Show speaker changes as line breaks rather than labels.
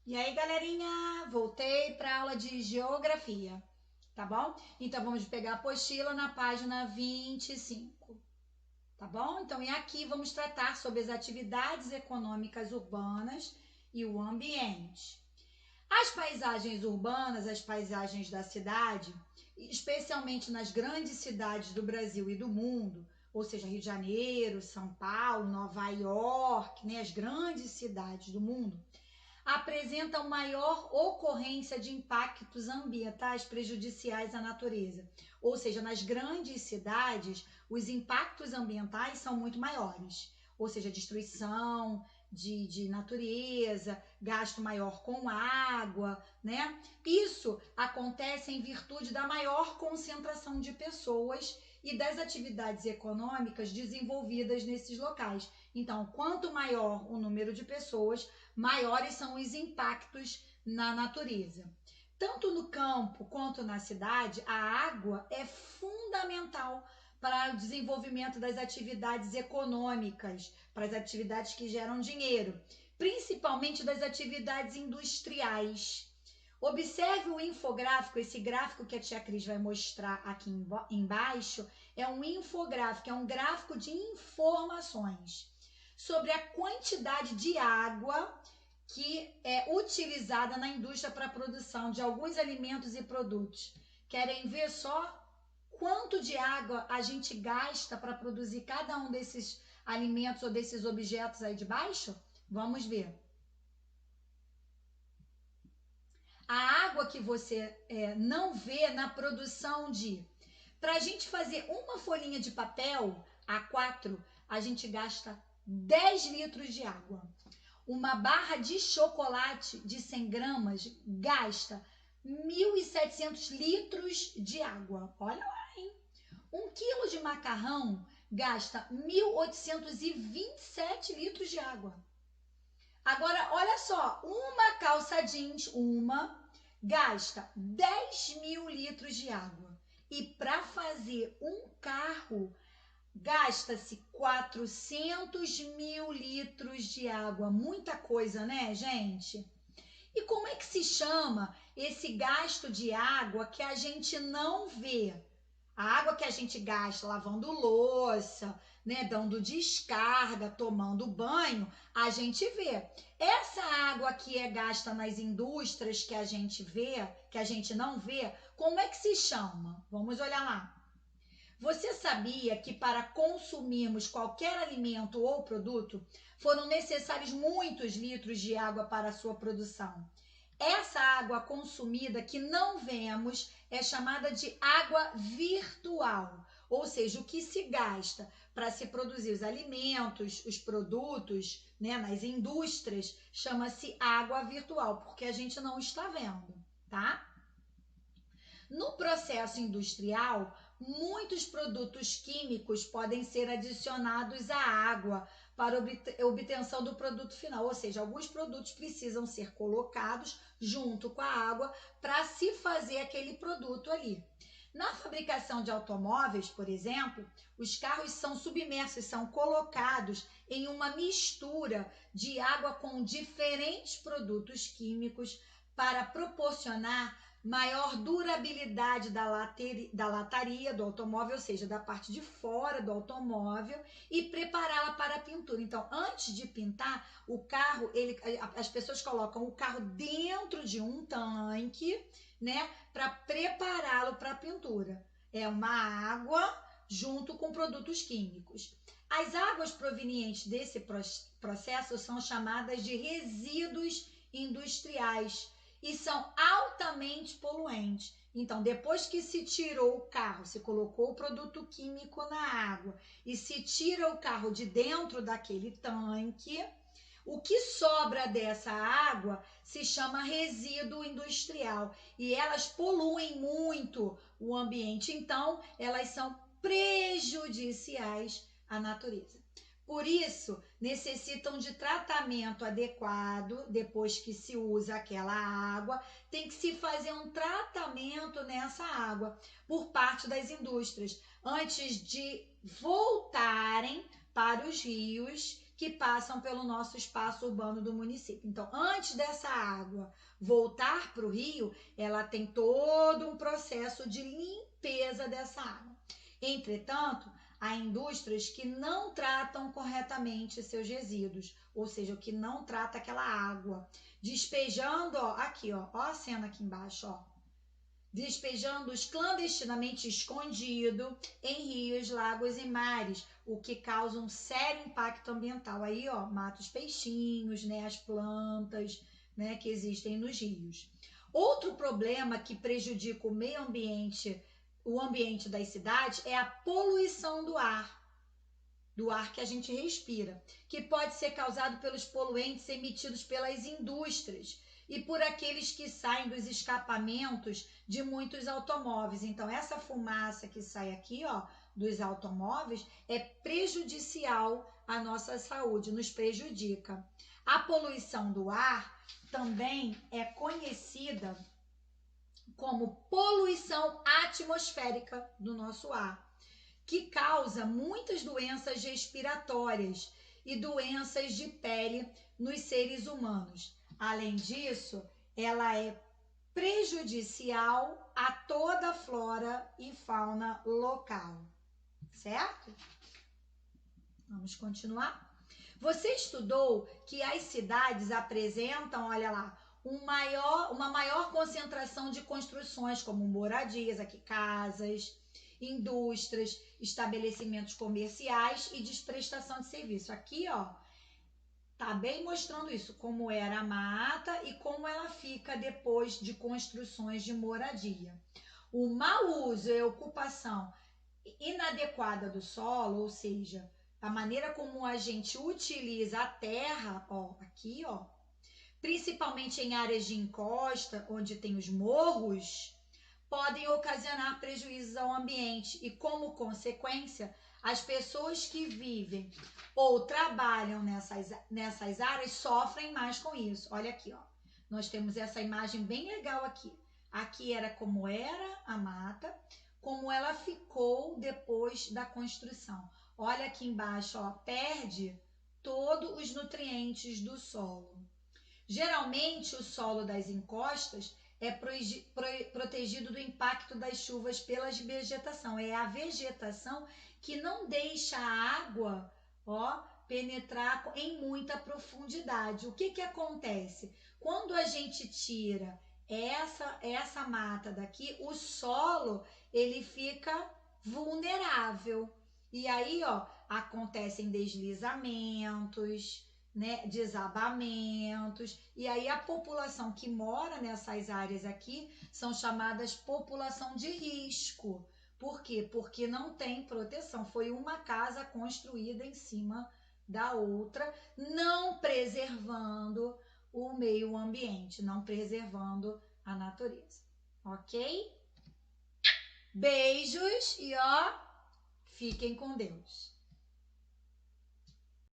E aí, galerinha, voltei para a aula de geografia, tá bom? Então, vamos pegar a apostila na página 25, tá bom? Então, e aqui vamos tratar sobre as atividades econômicas urbanas e o ambiente. As paisagens urbanas, as paisagens da cidade, especialmente nas grandes cidades do Brasil e do mundo, ou seja, Rio de Janeiro, São Paulo, Nova York, né, as grandes cidades do mundo, apresentam maior ocorrência de impactos ambientais prejudiciais à natureza. Ou seja, nas grandes cidades, os impactos ambientais são muito maiores. Ou seja, destruição de natureza, gasto maior com água, né? Isso acontece em virtude da maior concentração de pessoas e das atividades econômicas desenvolvidas nesses locais. Então, quanto maior o número de pessoas, maiores são os impactos na natureza. Tanto no campo quanto na cidade, a água é fundamental para o desenvolvimento das atividades econômicas, para as atividades que geram dinheiro, principalmente das atividades industriais. Observe o infográfico, esse gráfico que a tia Cris vai mostrar aqui embaixo, é um infográfico, é um gráfico de informações sobre a quantidade de água que é utilizada na indústria para a produção de alguns alimentos e produtos. Querem ver só quanto de água a gente gasta para produzir cada um desses alimentos ou desses objetos aí de baixo? Vamos ver. A água que você não vê na produção de... Para a gente fazer uma folhinha de papel A4, a gente gasta 10 litros de água. Uma barra de chocolate de 100 gramas gasta 1.700 litros de água. Olha lá, hein? 1 quilo de macarrão gasta 1.827 litros de água. Agora, olha só, uma calça jeans, gasta 10.000 litros de água. E para fazer um carro, gasta-se 400.000 litros de água. Muita coisa, né, gente? E como é que se chama esse gasto de água que a gente não vê? A água que a gente gasta lavando louça, né, dando descarga, tomando banho, a gente vê. Essa água que é gasta nas indústrias que a gente vê, que a gente não vê, como é que se chama? Vamos olhar lá. Você sabia que para consumirmos qualquer alimento ou produto, foram necessários muitos litros de água para a sua produção? Essa água consumida que não vemos é chamada de água virtual, ou seja, o que se gasta para se produzir os alimentos, os produtos, né, nas indústrias, chama-se água virtual, porque a gente não está vendo, tá? No processo industrial, muitos produtos químicos podem ser adicionados à água para obtenção do produto final, ou seja, alguns produtos precisam ser colocados junto com a água para se fazer aquele produto ali. Na fabricação de automóveis, por exemplo, os carros são submersos, são colocados em uma mistura de água com diferentes produtos químicos para proporcionar maior durabilidade da lataria do automóvel, ou seja, da parte de fora do automóvel, e prepará-la para a pintura. Então, antes de pintar, o carro, as pessoas colocam o carro dentro de um tanque, né, para prepará-lo para a pintura. É uma água junto com produtos químicos. As águas provenientes desse processo são chamadas de resíduos industriais e são altamente poluentes. Então, depois que se tirou o carro, se colocou o produto químico na água e se tira o carro de dentro daquele tanque, o que sobra dessa água se chama resíduo industrial e elas poluem muito o ambiente. Então, elas são prejudiciais à natureza. Por isso, necessitam de tratamento adequado depois que se usa aquela água. Tem que se fazer um tratamento nessa água por parte das indústrias antes de voltarem para os rios, que passam pelo nosso espaço urbano do município. Então, antes dessa água voltar para o rio, ela tem todo um processo de limpeza dessa água. Entretanto, há indústrias que não tratam corretamente seus resíduos, ou seja, que não trata aquela água, despejando, ó, aqui, ó a cena aqui embaixo, ó, despejando-os clandestinamente escondido em rios, lagos e mares, o que causa um sério impacto ambiental. Aí, ó, mata os peixinhos, né, as plantas, né, que existem nos rios. Outro problema que prejudica o meio ambiente, o ambiente das cidades, é a poluição do ar que a gente respira, que pode ser causado pelos poluentes emitidos pelas indústrias e por aqueles que saem dos escapamentos de muitos automóveis. Então, essa fumaça que sai aqui, ó, dos automóveis é prejudicial à nossa saúde, nos prejudica. A poluição do ar também é conhecida como poluição atmosférica do nosso ar, que causa muitas doenças respiratórias e doenças de pele nos seres humanos. Além disso, ela é prejudicial a toda a flora e fauna local, certo? Vamos continuar? Você estudou que as cidades apresentam, olha lá, uma maior concentração de construções, como moradias, aqui casas, indústrias, estabelecimentos comerciais e de prestação de serviço. Aqui, ó, tá bem mostrando isso, como era a mata e como ela fica depois de construções de moradia. O mau uso e ocupação inadequada do solo, ou seja, a maneira como a gente utiliza a terra, ó, aqui, ó, principalmente em áreas de encosta, onde tem os morros, podem ocasionar prejuízos ao ambiente e, como consequência, as pessoas que vivem ou trabalham nessas áreas sofrem mais com isso. Olha aqui, ó. Nós temos essa imagem bem legal aqui. Aqui era como era a mata, como ela ficou depois da construção. Olha aqui embaixo, ó, perde todos os nutrientes do solo. Geralmente, o solo das encostas é protegido do impacto das chuvas pela vegetação. É a vegetação que não deixa a água, ó, penetrar em muita profundidade. O que acontece? Quando a gente tira essa mata daqui, o solo ele fica vulnerável. E aí, ó, acontecem deslizamentos, né, desabamentos, e aí a população que mora nessas áreas aqui são chamadas população de risco. Por quê? Porque não tem proteção, foi uma casa construída em cima da outra, não preservando o meio ambiente, não preservando a natureza, ok? Beijos e ó, fiquem com Deus.